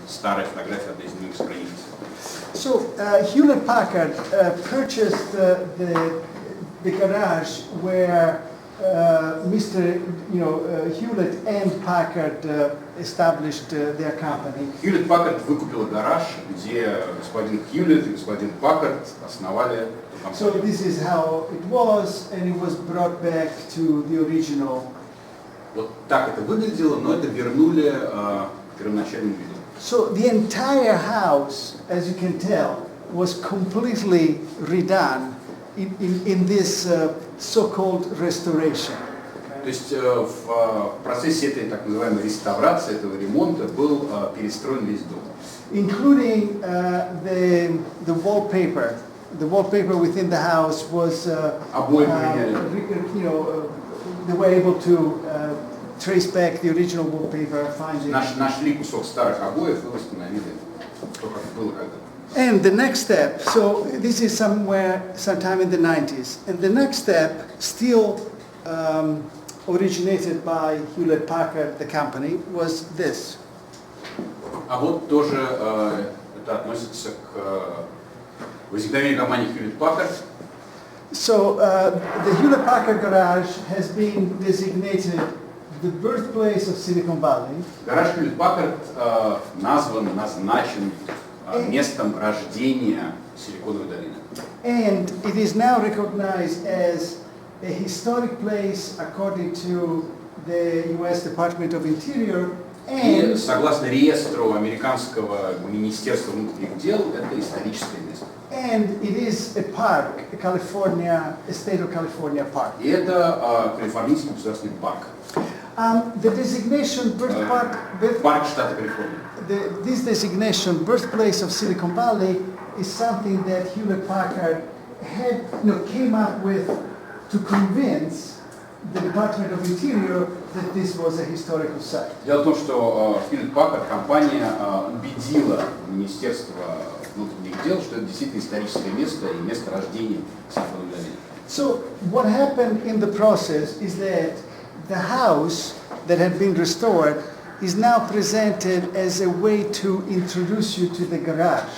старая фотография, одна из немногих страниц. So Hewlett-Packard purchased the garage where Mr. Hewlett and Packard established their company. Hewlett-Packard выкупила гараж, где господин Hewlett и господин Packard основали эту So компанию. this is how it was, and it was brought back to the original. Вот так это выглядело, но это вернули к первоначальному виду. So the entire house, as you can tell, was completely redone in this so-called restoration. То есть в процессе этой так называемой реставрации, этого ремонта был перестроен весь дом. Including the wallpaper. The wallpaper within the house was, Обои поменяли. they were able to trace back the original wallpaper, find it. Нашли кусок старых обоев и восстановили то, как было когда-то. And the next step, so this is sometime in the 90s, and the next step, still originated by Hewlett-Packard, the company, was this. А вот тоже это относится к возникновению компании Hewlett-Packard. So the Hewlett-Packard garage has been designated the birthplace of Silicon Valley. Гараж Hewlett-Packard назначен местом рождения Силиконовой долины. And it is now recognized as a historic place according to the U.S. Department of Interior. И согласно реестру американского Министерства внутренних дел, это историческое место. And it is a park, a state of California park. И это Калифорнийский государственный парк. The designation Парк штата Калифорния. This designation, birthplace of Silicon Valley, is something that Hewlett-Packard came up with to convince the Department of Interior that this was a historical site. Дело в том, что Hewlett-Packard компания убедила Министерство внутренних дел, что это действительно историческое место и место рождения Силиконовой долины. So what happened in the process is that the house that had been restored is now presented as a way to introduce you to the garage,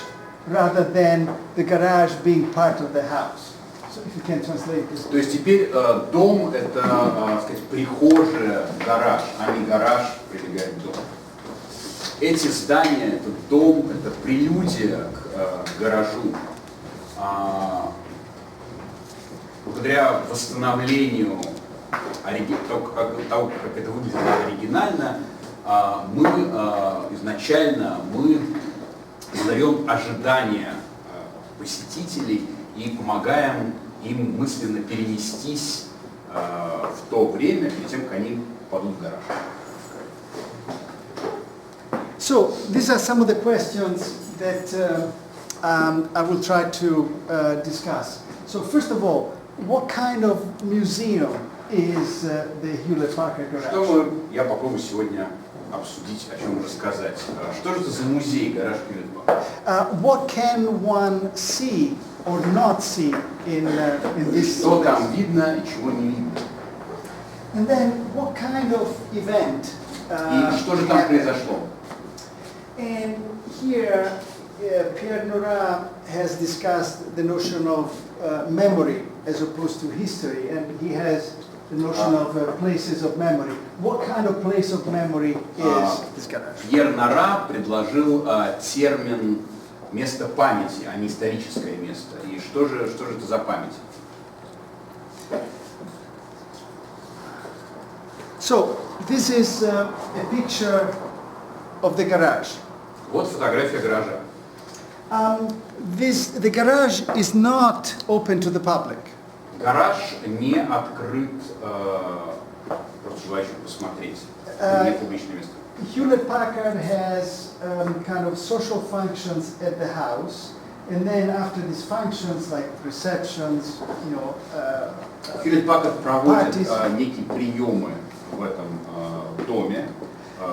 rather than the garage being part of the house. So if you can translate this. То есть теперь дом это, сказать, прихожая, гараж, а не гараж прилегает к дому. Эти здания, этот дом, это прелюдия к гаражу. Благодаря восстановлению того, как это выглядит оригинально, мы изначально задаем ожидания посетителей и помогаем им мысленно перенестись в то время, перед тем, как они попадут в гараж. So these are some of the questions that I will try to discuss. So first of all, what kind of museum is the Hewlett-Packard garage? Я попробую сегодня обсудить, о чем рассказать. Что же это за музей гараж Hewlett-Packard? What can one see or not see in this Что place? там видно и чего не видно? And then what kind of event? И что же там произошло? And here, Pierre Nora has discussed the notion of memory as opposed to history, and he has the notion of places of memory. What kind of place of memory is this garage? Пьер Нора предложил термин место памяти, а не историческое место. И что же это за память? So this is a picture of the garage. Вот фотография гаража. The garage is not open to the public. Гараж не открыт просто желающим посмотреть. Это не публичное место. Hewlett-Packard has kind of social functions at the house, and then after these functions, like receptions, Hewlett-Packard проводит parties. некие приемы в этом доме,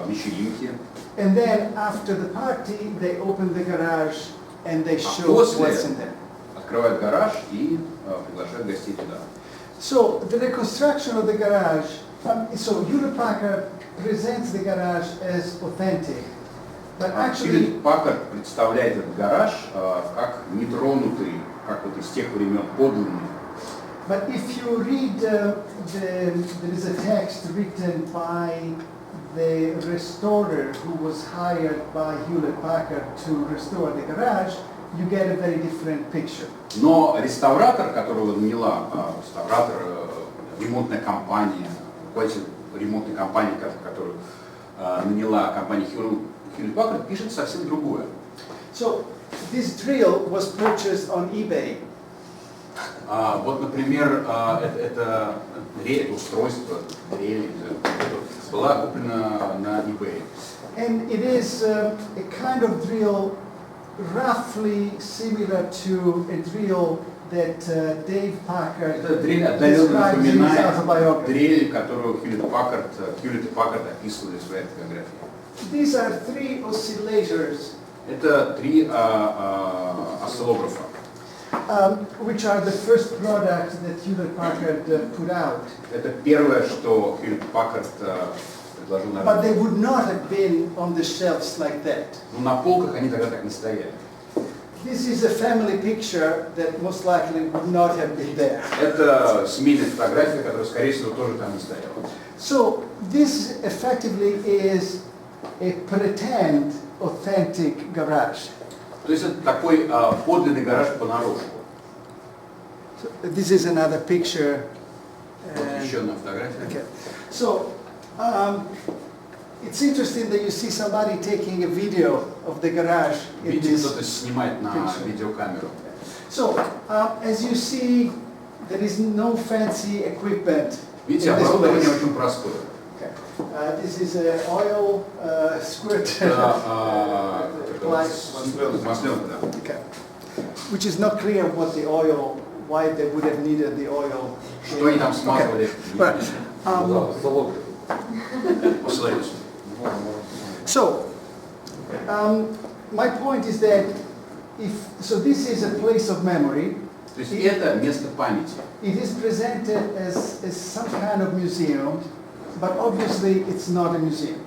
вечеринки. And then after the party, they open the garage and they show После what's in there. открывают гараж и приглашают гостей туда. So the reconstruction of the garage, so Hewlett-Packard presents the garage as authentic. But actually, Hewlett-Packard представляет этот гараж как нетронутый, как вот из тех времен подлинный. but if you read, there is a text written by the restorer who was hired by Hewlett-Packard to restore the garage, you get a very different picture. Но реставратор, которого наняла ремонтная компания, руководитель ремонтной компании, которую наняла компания Hewlett-Packard, пишет совсем другое. So this drill was purchased on eBay. Вот, например, это устройство, дрель, была куплена на eBay. And it is a kind of drill roughly similar to a drill that Dave Packard Это дрель отдаленно describes in his напоминает autobiography. дрель, которую Hewlett-Packard описывали в своей автобиографии. These are three oscillators, Это 3 осциллографа, which are the first product that Hewlett-Packard put out. Это первое, что Hewlett-Packard предложил на But рынок. they would not have been on the shelves like that. Но на полках они тогда так не стояли. This is a family picture that most likely would not have been there. Это семейная фотография, которая, скорее всего, тоже там не стояла. So this effectively is a pretend authentic garage. То есть это такой подлинный гараж понарошку. So this is another picture. Вот еще одна фотография. Okay. So it's interesting that you see somebody taking a video of the garage. in Видите, this кто-то снимает на picture. видеокамеру. So as you see, there is no fancy equipment. Видите, in this оборудование place. очень простое. Okay. This is an oil squirt. Масленка, да. Okay. Which is not clear what the oil, why they would have needed the oil. Что они там смазывали? Right. Посылаюсь. So, my point is that so this is a place of memory. То есть это место памяти. It is presented as some kind of museum, but obviously it's not a museum.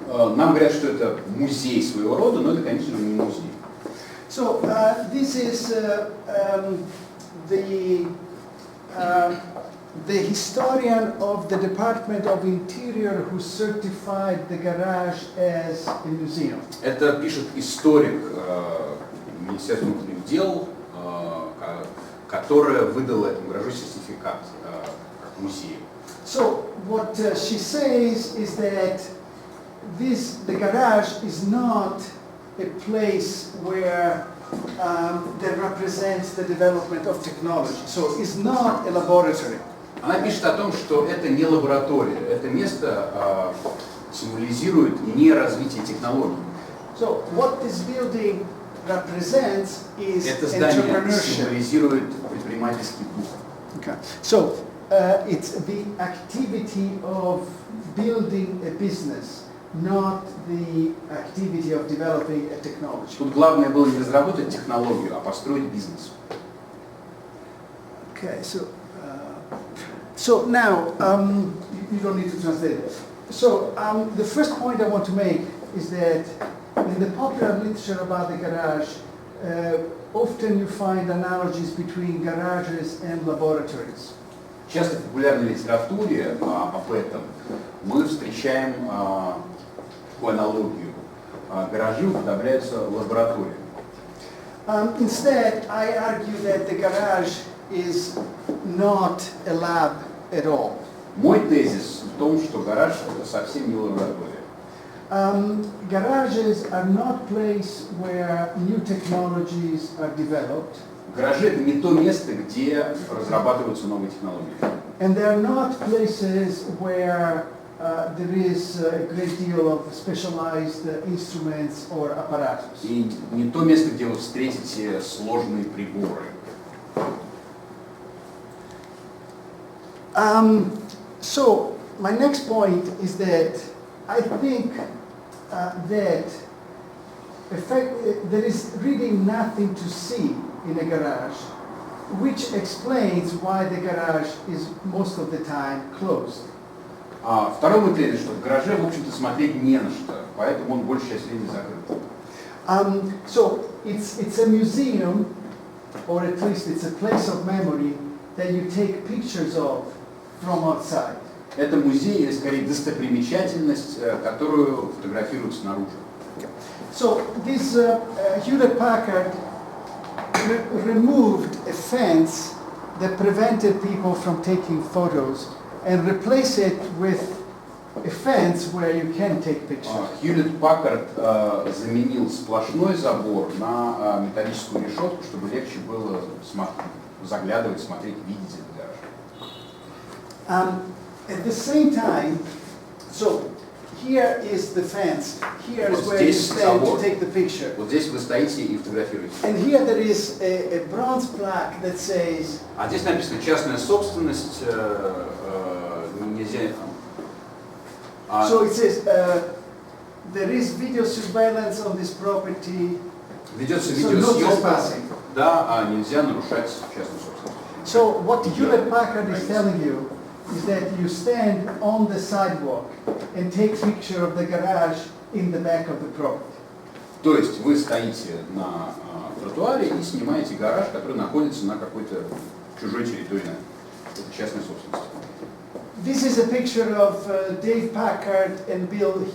Нам говорят, что это музей своего рода, но это, конечно, не музей. So this is the historian of the Department of Interior who certified the garage as a museum. Это пишет историк Министерства внутренних дел, которая выдала этому гаражу сертификат как музею. So what she says is that the garage is not a place where that represents the development of technology. So it's not a laboratory. Она пишет о том, что это не лаборатория, это место символизирует не развитие технологий. So what this building represents is Это здание entrepreneurship. символизирует предпринимательский дух. Okay. So it's the activity of building a business, not the activity of developing a technology. Тут главное было не разработать технологию, а построить бизнес. Okay, so now you don't need to translate it. So the first point I want to make is that in the popular literature about the garage, often you find analogies between garages and laboratories. Часто в популярной литературе об этом мы встречаем такую аналогию. Гаражи уподобляются лабораториям. Instead, I argue that the garage is not a lab at all. Мой тезис в том, что гараж это совсем не лаборатория. Garages are not place where new technologies are developed. Гаражи это не то место, где разрабатываются новые технологии. And they are not places where there is a great deal of specialized instruments or apparatus. И не то место, где вы встретите сложные приборы. So my next point is that I think that there is really nothing to see in a garage, which explains why the garage is most of the time closed. Второй мой тезис, что в гараже, в общем-то, смотреть не на что. поэтому он большей частью времени закрыт. So it's a museum, or at least it's a place of memory that you take pictures of from outside. Это музей, или скорее достопримечательность, которую фотографируют снаружи. So this Hewlett-Packard removed a fence that prevented people from taking photos and replaced it with a fence where you can take pictures. Hewlett-Packard заменил сплошной забор на металлическую решетку, чтобы легче было заглядывать, смотреть, видеть этот гараж. At the same time, so here is the fence. Here is where you stand to take the picture. Вот здесь вы стоите и фотографируете. And here there is a bronze plaque that says. А здесь написано частная собственность, нельзя. So it says there is video surveillance on this property. Ведется видеосъемка, да, нельзя нарушать частную собственность. So what Hewlett-Packard is telling you is that you stand on the sidewalk and take picture of the garage in the back of the property. То есть вы стоите на тротуаре и снимаете гараж, который находится на какой-то чужой территории. Это частная собственность. This is a picture of Dave Packard and Bill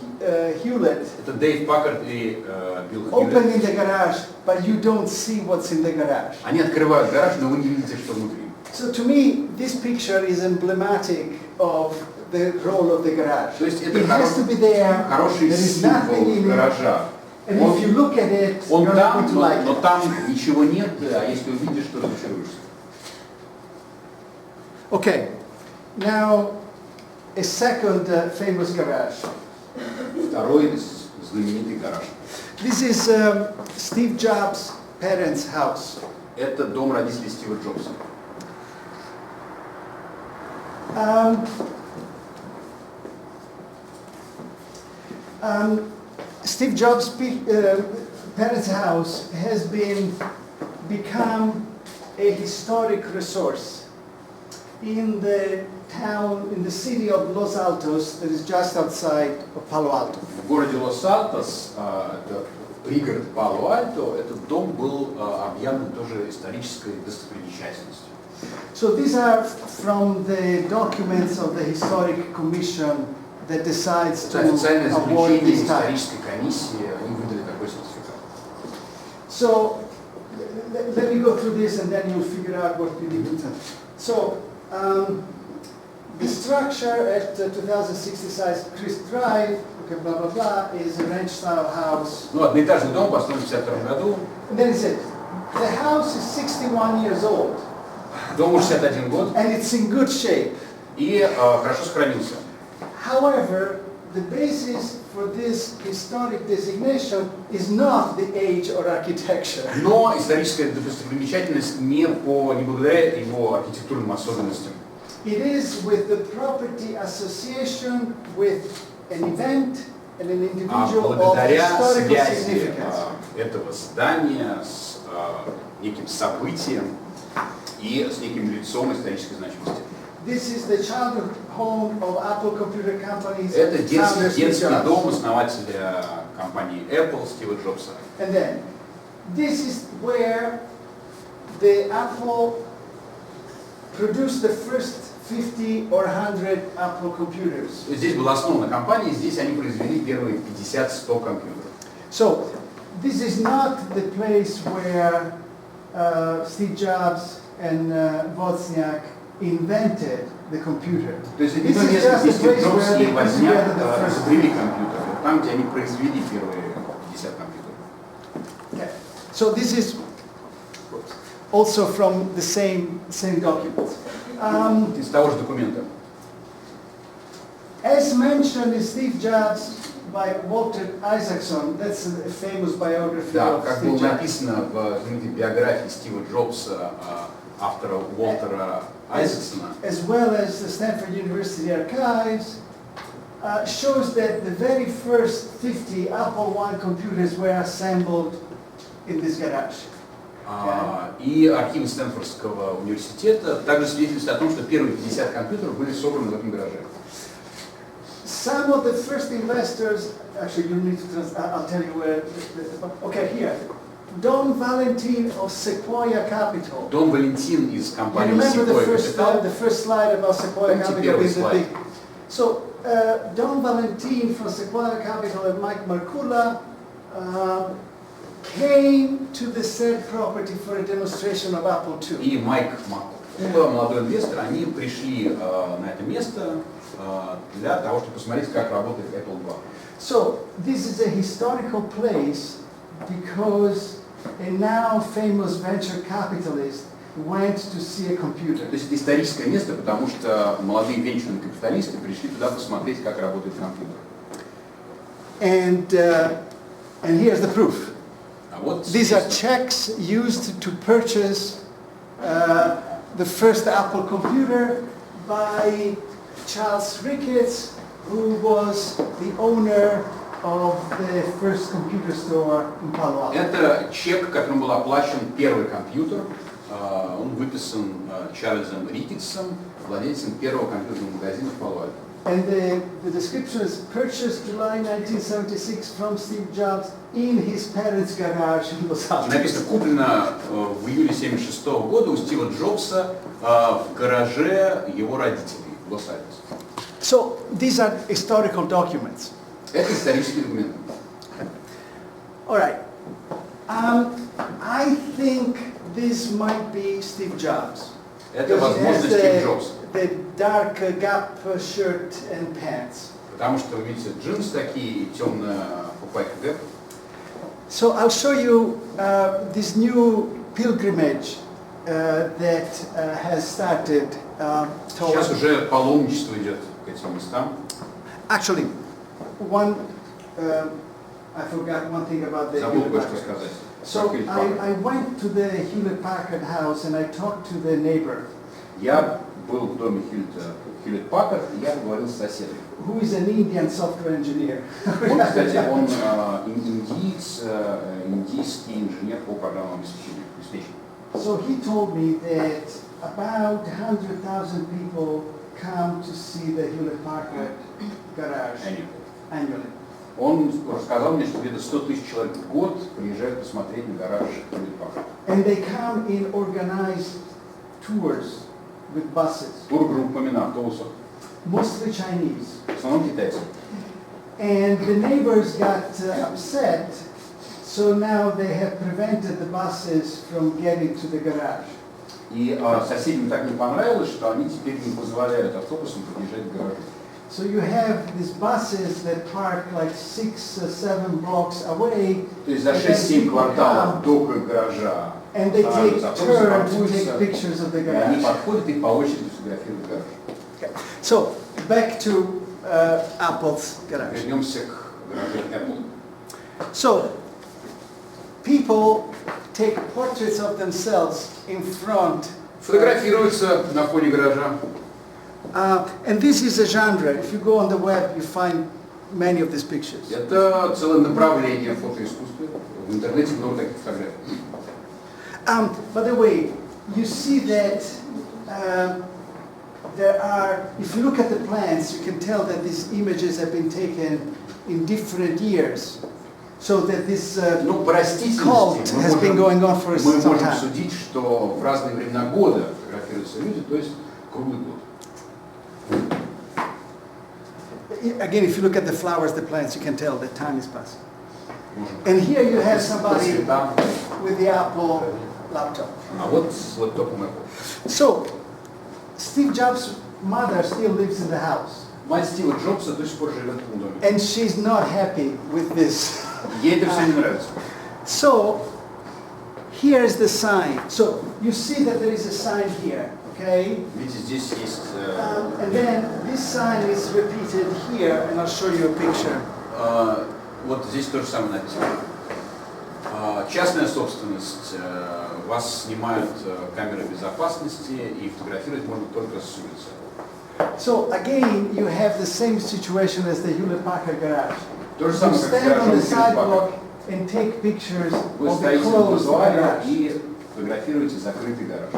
Hewlett. Это Дэйв Паккард и Билл Хьюлетт. Opening the garage, but you don't see what's in the garage. Они открывают гараж, но вы не видите, что внутри. So to me, this picture is emblematic of the role of the garage. То есть это It has to be there. хороший There is nothing символ in it. гаража. And if you look at it, Он you're там, going to like но it. там ничего нет, а если увидишь, то разочаруешься. Okay, now a second famous garage. Второй знаменитый гараж. This is Steve Jobs' parents' house. Это дом родителей Стива Джобса. Steve Jobs' parents' house has become a historic resource in the town, in the city of Los Altos, that is just outside of Palo Alto. В городе Лос-Альтос, это пригород Пало-Альто, этот дом был объявлен тоже исторической достопримечательностью. So these are from the documents of the Historic Commission that decides to Официальное award заключение this type. исторической комиссии, они выдали такой сертификат. So let me go through this and then you'll figure out what you need to tell. So the structure at 2060 size Chris Drive, okay, blah blah blah, is a ranch-style house. Ну, одноэтажный дом построен в 1952 году. And then it says the house is 61 years old. Дому 61 год. And it's in good shape. И хорошо сохранился. However, the basis for this historic designation is not the age or architecture. Но историческая достопримечательность не благодаря его архитектурным особенностям. It is with the property association with an event and an individual of благодаря historical связи significance. этого здания с неким событием и с неким лицом исторической значимости. This is the childhood home of Apple Computer Company's Это founder, Steve детский Jobs. дом основателя компании Apple Стива Джобса. And then, this is where the Apple produced the first 50 or 100 Apple computers. Здесь была основана компания, здесь они произвели первые 50-100 компьютеров. So, this is not the place where Steve Jobs and Wozniak invented the computer. То есть это This не то is место, just где the Стив place Джобс where и they put Возняк together the first. изобрели компьютер, там, где они произвели первые 50 компьютеров. Okay. So this is also from the same document. Из того же документа. As mentioned in Steve Jobs by Walter Isaacson, that's a famous biography Да, of как Steve было Jobs. написано в знаменитой биографии Стива Джобса, автора Уолтера Айзексона, As well as the Stanford University archives, shows that the very first 50 Apple I computers were assembled in this garage. и архивы Стэнфордского университета также свидетельствуют о том, что первые 50 компьютеров были собраны в этом гараже. some of the first investors, actually you need to, I'll tell you where, okay, here. Don Valentin of Sequoia Capital. Дон Валентин из You компании remember Sequoia the Capital. first slide about Sequoia Помните Capital? первый Is the слайд? big. So, Don Valentin from Sequoia Capital and Mike Markula came to the said property for a demonstration of Apple II. И Майк Маккула, молодой инвестор, они пришли на это место для того, чтобы посмотреть, как работает Apple II. So, this is a historical place because a now famous venture capitalist went to see a computer. То есть это историческое место, потому что молодые венчурные капиталисты пришли туда посмотреть, как работает компьютер. And here's the proof. А вот These are checks used to purchase the first Apple computer by Charles Ricketts, who was the owner of the first computer store in Palo Alto. Это чек, которым был оплачен первый компьютер. Он выписан Чарльзом Рикетсом, владельцем первого компьютерного магазина в Пало-Альто. And the description is purchased July 1976 from Steve Jobs in his parents' garage in Los Angeles. Написано, куплено в июле 1976 года у Стива Джобса в гараже его родителей в Лос-Анджелесе. So these are historical documents. Это исторические документы. All right. I think this might be Steve Jobs. Это, Because he has возможно, Стив Джобс. the dark Gap shirt and pants. Потому что вы видите джинсы такие и темная фуфайка Гэп. So I'll show you this new pilgrimage that has started Сейчас уже паломничество идет к этим местам. Actually, I forgot one thing about the Забыл кое-что Hewlett-Packard. сказать. So I went to the Hewlett-Packard house and I talked to the neighbor. Я был в доме Hewlett-Packard, и я поговорил с соседом. Who is an Indian software engineer. Он, кстати, он индиец, индийский инженер по программному обеспечению. So he told me that about 100,000 people come to see the Hewlett-Packard garage annually. Он рассказал мне, что где-то 100 тысяч человек в год приезжают посмотреть на гараж Hewlett-Packard. And they come in organized tours with buses. Тургруппами на автобусах, Mostly Chinese. в основном китайцы. And the neighbors got upset, so now they have prevented the buses from getting to the garage. И соседям так не понравилось, что они теперь не позволяют автобусам подъезжать к гаражу. So you have these buses that park like 6 or 7 blocks away. То есть за 6-7 кварталов до гаража And they take turns to take паркуются, pictures of the и они garage. подходят и по очереди фотографируют гараж. So back to Apple's garage. Вернемся к гаражу Apple. So people take portraits of themselves in front. Фотографируются на фоне гаража. And this is a genre. If you go on the web, you find many of these pictures. Это целое направление в фотоискусстве. В интернете много таких фотографий. By the way, you see that there are, if you look at the plans, you can tell that these images have been taken in different years. So that this Ну, по растительности cult has been going on for мы some можем time. судить, что в разные времена года фотографируются люди, то есть круглый год. Again, if you look at the flowers, the plants, you can tell that time is passing. And here you have somebody with the Apple laptop. А вот с лэптопом Apple. So, Steve Jobs' mother still lives in the house. Мать Стива Джобса до сих пор живет в этом доме. And she's not happy with this. Ей это все не нравится. So, here's the sign. So, you see that there is a sign here, okay? Видите, здесь есть... And then this sign is repeated here, and I'll show you a picture. Вот здесь то же самое написано. Частная собственность. Вас снимают камеры безопасности, и фотографировать можно только с улицы. So again, you have the same situation as the Hewlett-Packard garage. То же You самое, как stand on the в sidewalk гараже. and take pictures Вы of the стоите на closed тротуаре garage. и фотографируете закрытый гараж.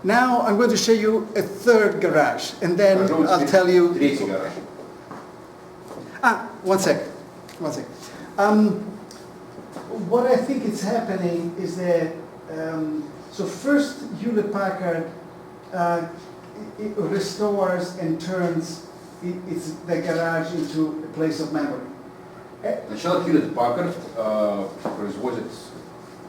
Now I'm going to show you a third garage, and then I'll tell you. Третий гараж. One second. What I think is happening is that so first Hewlett-Packard it restores and turns the garage into a place of memory. Сначала Hewlett-Packard производит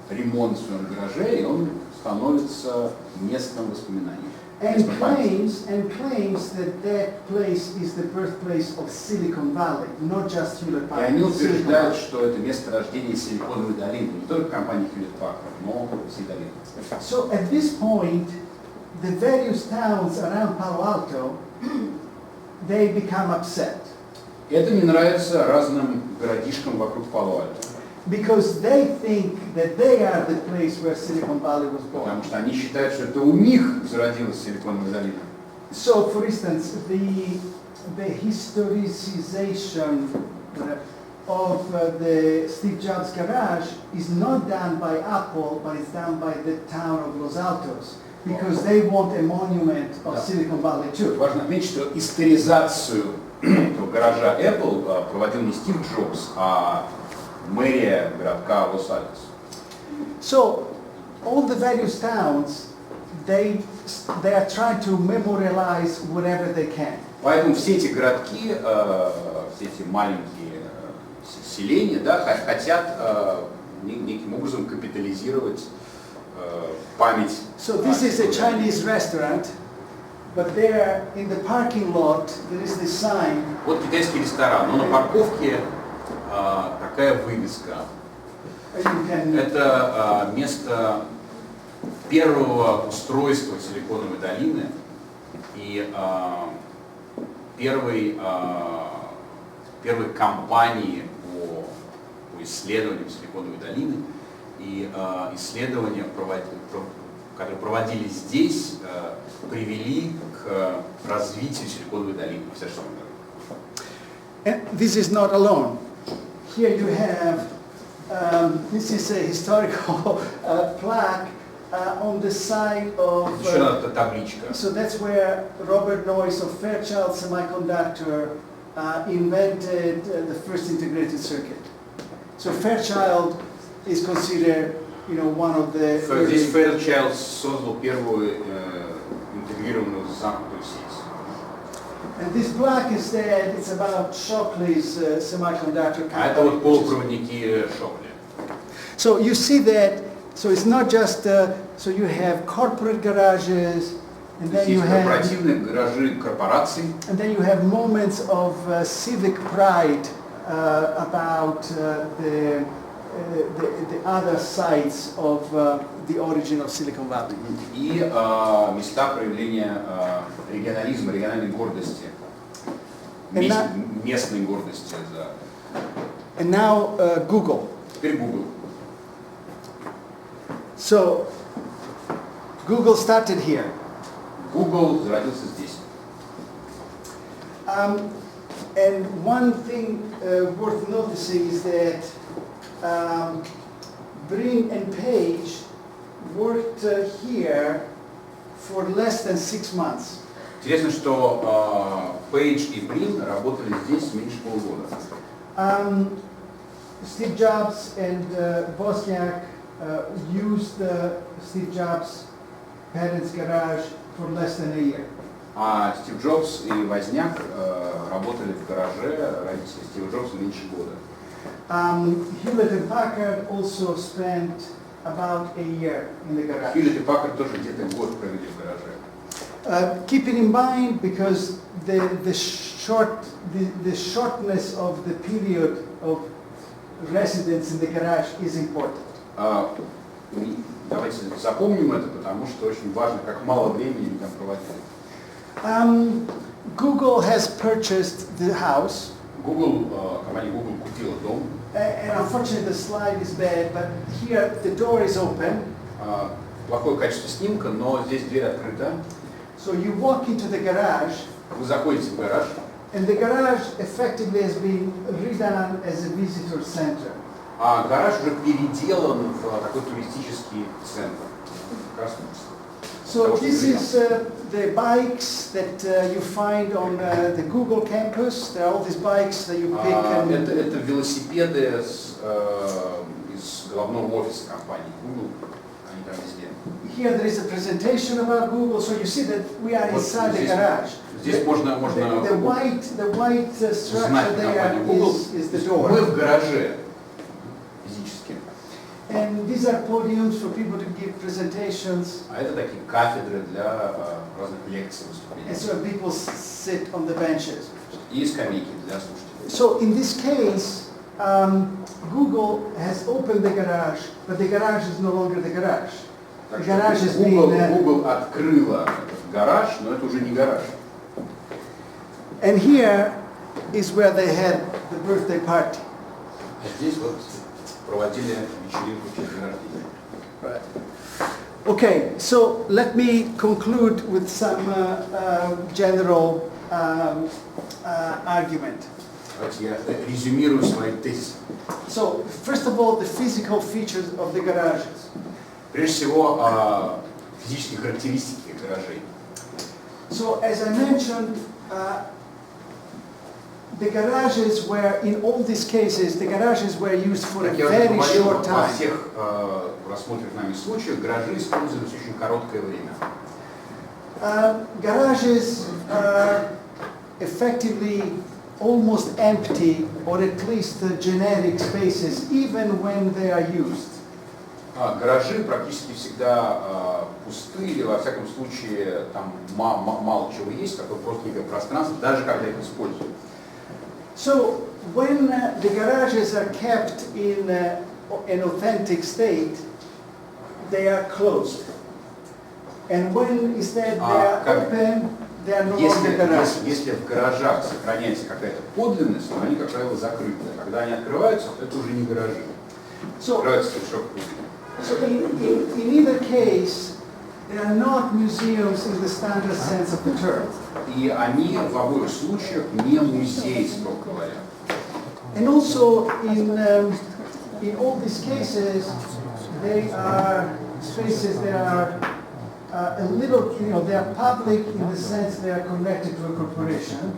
ремонт в своем гараже, и он становится местом воспоминаний. And claims that place is the birthplace of Silicon Valley, not just Hewlett-Packard. И они утверждают, что это место рождения Силиконовой долины, не только компании Hewlett-Packard, но всей долины. So at this point, the various towns around Palo Alto, they become upset. Это не нравится разным городишкам вокруг Пало-Альто. Because they think that they are the place where Silicon Valley was born. Потому что они считают, что это у них зародилась Силиконовая долина. So, for instance, the historicization of the Steve Jobs garage is not done by Apple, but it's done by the town of Los Altos, because they want a monument of Silicon Valley too. Важно отметить, что историзацию этого гаража Apple проводил не Стив Джобс, а мэрия городка Лос-Альтос. So, all the various towns, they are trying to memorialize whatever they can. Поэтому все эти городки, все эти маленькие селения, да, хотят неким образом капитализировать память. So this is a Chinese restaurant, but there in the parking lot there is this sign. Вот китайский ресторан, но на парковке такая вывеска. Это место первого устройства Силиконовой долины и первой компании по исследованиям Силиконовой долины. И исследования, которые проводились здесь, привели к развитию Силиконовой долины. And this is not alone. Here you have, this is a historical plaque on the side of... Еще одна табличка. So that's where Robert Noyce of Fairchild Semiconductor invented the first integrated circuit. So Fairchild is considered, one of the... Здесь Fairchild создал первую интегрированную замкнутую сеть. And this plaque is that it's about Shockley's semiconductor company. А это вот полупроводники Шокли. So you see that, so it's not just, so you have corporate garages, and then you have... корпоративные гаражи корпораций. And then you have moments of civic pride about the other sides of the origin of Silicon Valley. И места проявления регионализма, региональной гордости, местной гордости. And now Google. Теперь Google. So Google started here. Google зародился здесь. And one thing worth noticing is that Brin and Page worked here for less than 6 months. Интересно, что Пейдж и Брин работали здесь меньше полугода. Steve Jobs and Wozniak used Steve Jobs' parents' garage for less than a year. А Стив Джобс и Возняк работали в гараже родителей Стива Джобса меньше года. Hewlett-Packard also spent about a year in the garage. Hewlett-Packard тоже где-то год провели в гараже. Keep it in mind because the shortness of the period of residence in the garage is important. Давайте запомним это, потому что очень важно, как мало времени мы там проводили. Google has purchased the house. Компания Google купила дом. And unfortunately the slide is bad, but here the door is open. Плохое качество снимка, но здесь дверь открыта. So you walk into the garage. Вы заходите в гараж. And the garage effectively has been redone as a visitor center. А гараж уже переделан в такой туристический центр. So this is the bikes that you find on the Google campus. There are all these bikes that you pick. Это велосипеды из головного офиса компании Google. Они там везде. Here there is a presentation about Google, so you see that we are inside the garage. Здесь можно the white structure there is the door. Мы в гараже физически. And these are podiums for people to give presentations. А это такие кафедры для разных лекций, выступлений. And so people sit on the benches. И скамейки для слушателей. So in this case, Google has opened the garage, but the garage is no longer the garage. The garage is Google открыла этот гараж, но это уже не гараж. And here is where they had the birthday party. А здесь вот проводили вечеринку в честь дня рождения. Right. Okay, so let me conclude with some general argument. Давайте я резюмирую свои тезисы. So, first of all, the physical features of the garages. Прежде всего, физические характеристики гаражей. So, as I mentioned, the garages were, in all these cases, the garages were used for a very short time. Во всех рассмотренных нами случаях гаражи использовались очень короткое время. Garages are effectively almost empty, or at least generic spaces, even when they are used. Гаражи практически всегда пустые, или во всяком случае там мало чего есть, такое просто некое пространство, даже когда их используют. So when the garages are kept in an authentic state, they are closed. And when instead they are open, they are no longer garages. Если в гаражах сохраняется какая-то подлинность, то они, как правило, закрыты. Когда они открываются, это уже не гаражи. Открываются совершенно. So in either case, they are not museums in the standard sense of the term. И они в обоих случаях не музеи, строго говоря. And also in all these cases, they are spaces that are a little, they are public in the sense they are connected to a corporation.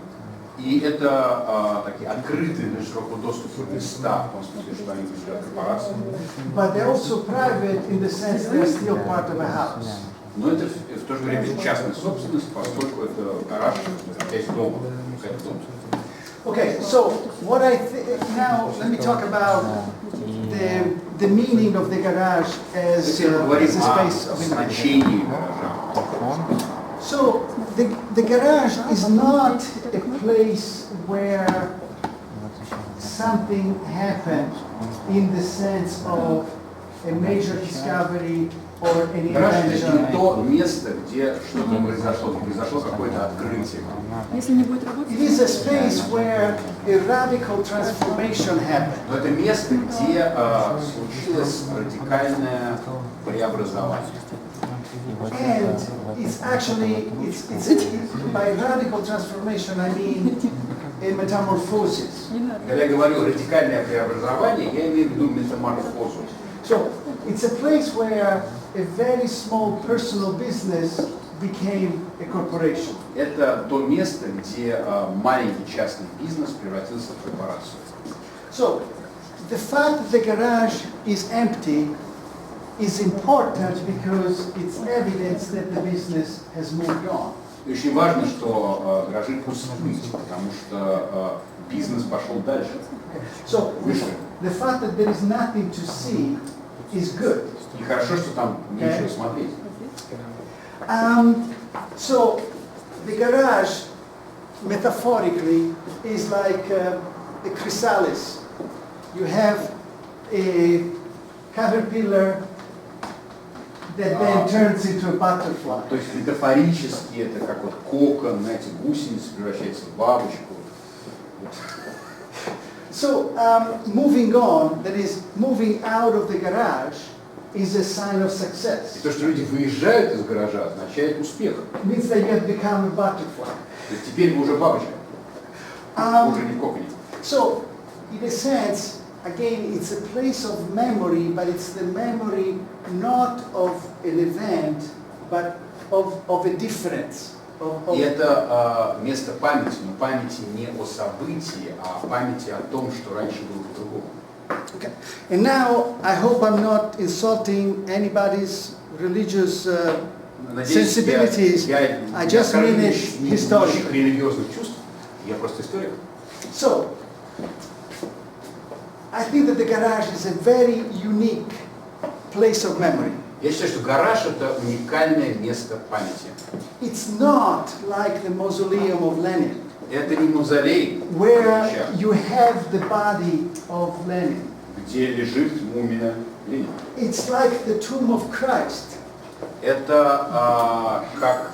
И это такие открытые для широкого доступа места, в том смысле, что они принадлежат корпорации. But they're also private in the sense they are still part of a house. Но это в то же время частная собственность, поскольку это гараж, часть дома, какая-то дом. Okay, so what now let me talk about the meaning of the garage as a space of значении innovation. гаража. So the garage is not a place where something happened in the sense of a major discovery or an Гараж — это не invention. то место, где что-то произошло какое-то открытие. It is a space where a radical transformation happened. Но это место, где случилось радикальное преобразование. And it's actually, by radical transformation I mean a metamorphosis. Когда я говорю радикальное преобразование, я имею в виду метаморфозу. So it's a place where a very small personal business became a corporation. Это то место, где маленький частный бизнес превратился в корпорацию. So the fact that the garage is empty is important because it's evidence that the business has moved on. И очень важно, что гаражи пустые, потому что бизнес пошел дальше. So the fact that there is nothing to see is good. И хорошо, что там нечего смотреть. So the garage, metaphorically, is like a chrysalis. You have a caterpillar that then turns into a butterfly. То есть метафорически это как вот кокон, знаете, гусеница превращается в бабочку. So moving on, that is moving out of the garage, is a sign of success. И то, что люди выезжают из гаража, означает успех. It means that you have become a butterfly. То есть теперь вы уже бабочка, уже не коконе. So, in a sense, again, it's a place of memory, but it's the memory not of an event, but of a difference. И это место памяти, но памяти не о событии, а памяти о том, что раньше было по-другому. Okay. And now I hope I'm not insulting anybody's religious sensibilities. I just mean it historically. Религиозных чувств. Я просто историк. So, I think that the garage is a very unique place of memory. Я считаю, что гараж это уникальное место памяти. It's not like the mausoleum of Lenin, Это не мавзолей, where you have the body of Lenin. где лежит мумия Ленина. It's like the tomb of Christ. Это как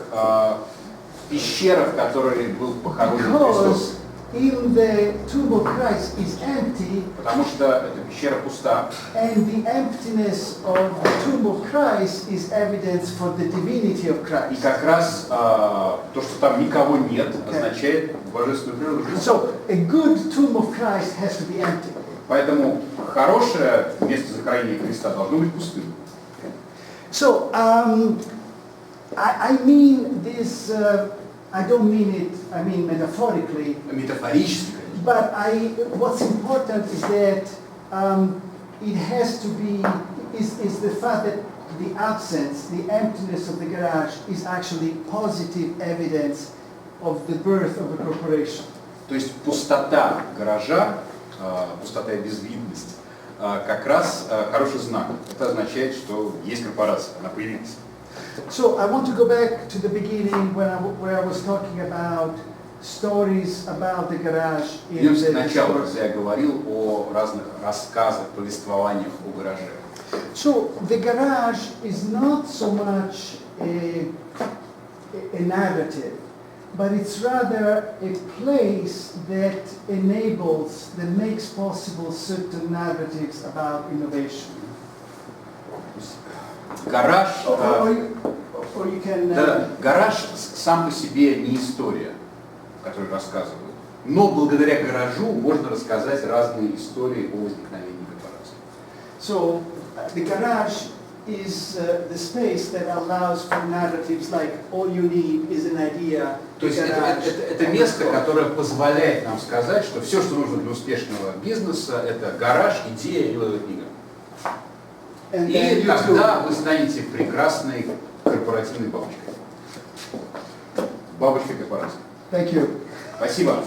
пещера, в которой был похоронен Христос. Because in the tomb of Christ is empty, Потому что эта пещера пуста. and the emptiness of the tomb of Christ is evidence for the divinity of И Christ. как раз то, что там никого нет, означает божественную природу Христа. So, a good tomb of Christ has to be empty. Поэтому хорошее место захоронения Христа должно быть пустым. So, I mean this, I don't mean it, I mean metaphorically, Метафорически, конечно. but what's important is that it has to be, is the fact that the absence, the emptiness of the garage is actually positive evidence of the birth of a corporation. То есть пустота гаража, пустота и безвидность, как раз хороший знак. Это означает, что есть корпорация, она появилась. So I want to go back to the beginning where I was talking about stories about the garage in Вернемся к the началу, когда я говорил о разных рассказах, повествованиях о гараже. So the garage is not so much a narrative, but it's rather a place that enables, that makes possible certain narratives about innovation. Гараж, Or you can, гараж сам по себе не история, которую рассказывают. Но благодаря гаражу можно рассказать разные истории о возникновении корпорации. So the garage is the space that allows for narratives like all you need is an idea. То есть это место, которое позволяет нам сказать, что все, что нужно для успешного бизнеса, это гараж, идея и книга. И тогда вы станете прекрасной корпоративной бабочкой. Бабочкой корпорации. Thank you. Спасибо.